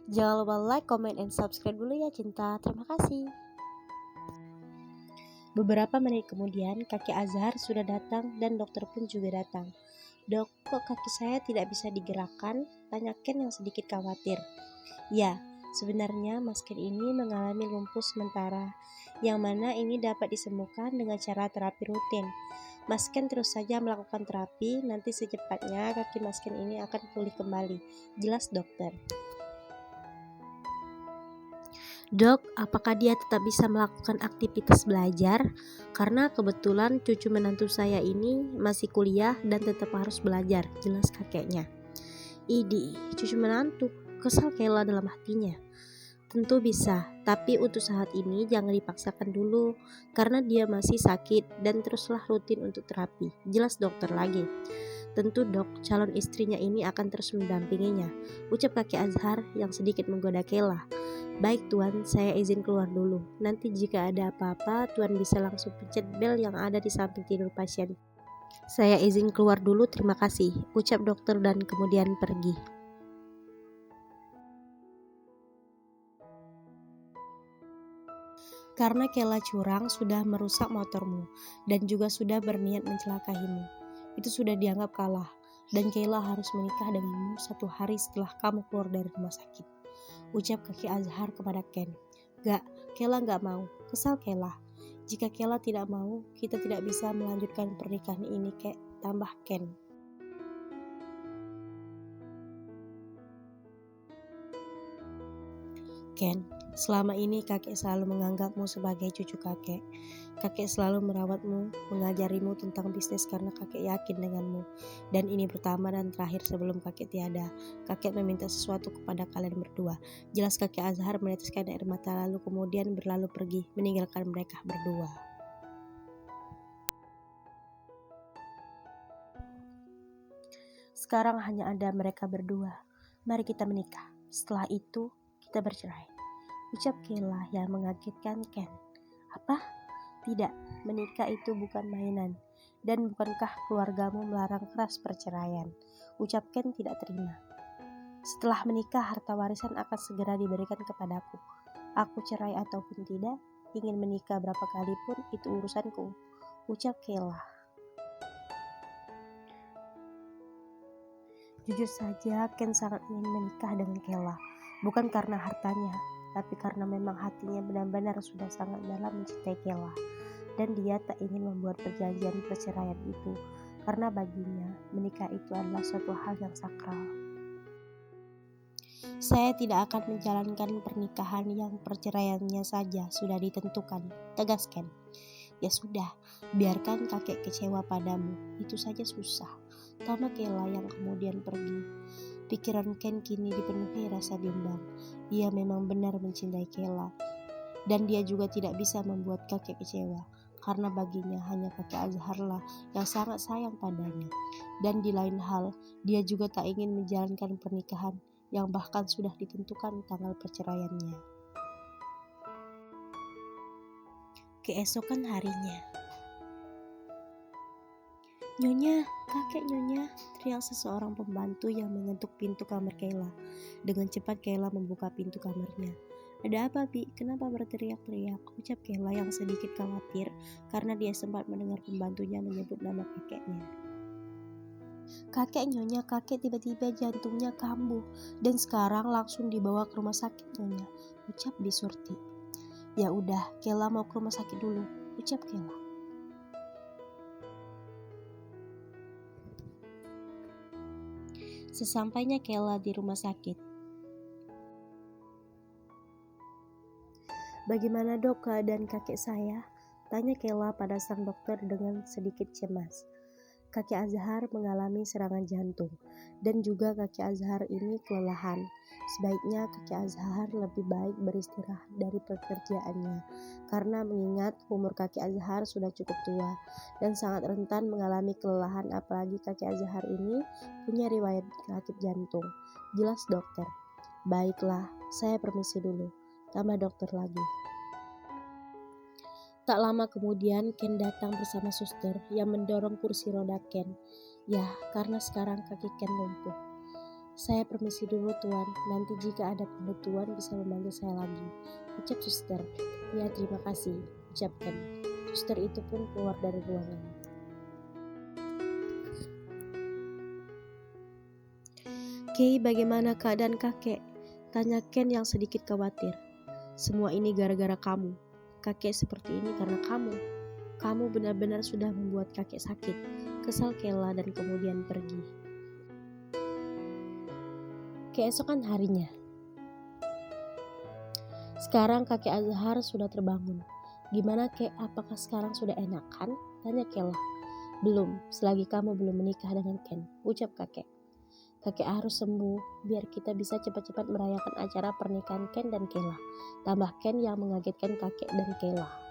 Jangan lupa like, comment, and subscribe dulu ya Cinta. Terima kasih. Beberapa menit kemudian, kakek Azhar sudah datang dan dokter pun juga datang. "Dok, kok kaki saya tidak bisa digerakkan?" tanya Ken yang sedikit khawatir. "Ya, sebenarnya Mas Ken ini mengalami lumpuh sementara, yang mana ini dapat disembuhkan dengan cara terapi rutin. Mas Ken terus saja melakukan terapi, nanti secepatnya kaki Mas Ken ini akan pulih kembali," jelas dokter. "Dok, apakah dia tetap bisa melakukan aktivitas belajar? Karena kebetulan cucu menantu saya ini masih kuliah dan tetap harus belajar," jelas kakeknya. "Idi, cucu menantu," kesal Kayla dalam hatinya. "Tentu bisa, tapi untuk saat ini jangan dipaksakan dulu, karena dia masih sakit dan teruslah rutin untuk terapi," jelas dokter lagi. "Tentu dok, calon istrinya ini akan terus mendampinginya," ucap kakek Azhar yang sedikit menggoda Kayla. "Baik Tuan, saya izin keluar dulu. Nanti jika ada apa-apa, Tuan bisa langsung pencet bel yang ada di samping tidur pasien." "Saya izin keluar dulu, terima kasih," ucap dokter dan kemudian pergi. "Karena Kayla curang sudah merusak motormu dan juga sudah berniat mencelakaimu. Itu sudah dianggap kalah, dan Kayla harus menikah denganmu 1 hari setelah kamu keluar dari rumah sakit," ucap kakek Azhar kepada Ken. "Gak, Kayla gak mau," kesal Kayla. "Jika Kayla tidak mau, kita tidak bisa melanjutkan pernikahan ini, Kek," tambah Ken. "Ken, selama ini kakek selalu menganggapmu sebagai cucu kakek. Kakek selalu merawatmu, mengajarimu tentang bisnis karena kakek yakin denganmu. Dan ini pertama dan terakhir sebelum kakek tiada. Kakek meminta sesuatu kepada kalian berdua," jelas kakek Azhar meneteskan air mata lalu kemudian berlalu pergi, meninggalkan mereka berdua. "Sekarang hanya ada mereka berdua. Mari kita menikah. Setelah itu, kita bercerai," ucap Kayla yang mengagetkan Ken. "Apa? Tidak, menikah itu bukan mainan. Dan bukankah keluargamu melarang keras perceraian?" ucap Ken tidak terima. "Setelah menikah, harta warisan akan segera diberikan kepadaku. Aku cerai ataupun tidak, ingin menikah berapa kali pun itu urusanku," ucap Kayla. Jujur saja, Ken sangat ingin menikah dengan Kayla, bukan karena hartanya, tapi karena memang hatinya benar-benar sudah sangat dalam mencintai Kayla, dan dia tak ingin membuat perjanjian perceraian itu, karena baginya menikah itu adalah suatu hal yang sakral. "Saya tidak akan menjalankan pernikahan yang perceraiannya saja sudah ditentukan," tegas Ken. "Ya sudah, biarkan kakek kecewa padamu, itu saja susah," tambah Kayla yang kemudian pergi. Pikiran Ken kini dipenuhi rasa bimbang. Dia memang benar mencintai Kayla, dan dia juga tidak bisa membuat kakek kecewa, karena baginya hanya kakek Azharlah yang sangat sayang padanya. Dan di lain hal, dia juga tak ingin menjalankan pernikahan yang bahkan sudah ditentukan tanggal perceraiannya. Keesokan harinya, "Nyonya, kakek Nyonya," teriak seseorang pembantu yang mengetuk pintu kamar Kayla. Dengan cepat Kayla membuka pintu kamarnya. "Ada apa, Bi? Kenapa berteriak-teriak?" ucap Kayla yang sedikit khawatir karena dia sempat mendengar pembantunya menyebut nama kakeknya. "Kakek Nyonya, kakek tiba-tiba jantungnya kambuh dan sekarang langsung dibawa ke rumah sakit Nyonya," ucap Bi Surti. "Ya udah, Kayla mau ke rumah sakit dulu," ucap Kayla. Sesampainya Kayla di rumah sakit, "Bagaimana dok keadaan kakek saya?" tanya Kayla pada sang dokter dengan sedikit cemas. "Kakek Azhar mengalami serangan jantung, dan juga kakek Azhar ini kelelahan. Sebaiknya kakek Azhar lebih baik beristirahat dari pekerjaannya, karena mengingat umur kakek Azhar sudah cukup tua dan sangat rentan mengalami kelelahan, apalagi kakek Azhar ini punya riwayat penyakit jantung," jelas dokter. "Baiklah, saya permisi dulu," tambah dokter lagi. Tak lama kemudian Ken datang bersama suster yang mendorong kursi roda Ken. "Ya, karena sekarang kaki Ken lumpuh." Saya permisi dulu tuan, nanti jika ada perlu tuan bisa memanggil saya lagi, ucap suster. Ya terima kasih, ucap Ken. Suster itu pun keluar dari ruangan. Kei, bagaimana keadaan kakek? Tanya Ken yang sedikit khawatir. Semua ini gara-gara kamu. Kakek seperti ini karena kamu. Kamu benar-benar sudah membuat kakek sakit. Kesal Kela dan kemudian pergi. Keesokan harinya. Sekarang kakek Azhar sudah terbangun. Gimana kek, apakah sekarang sudah enakan? Tanya Kela. Belum, selagi kamu belum menikah dengan Ken, ucap kakek. Kakek harus sembuh, biar kita bisa cepat-cepat merayakan acara pernikahan Ken dan Kela. Tambah Ken yang mengagetkan kakek dan Kela.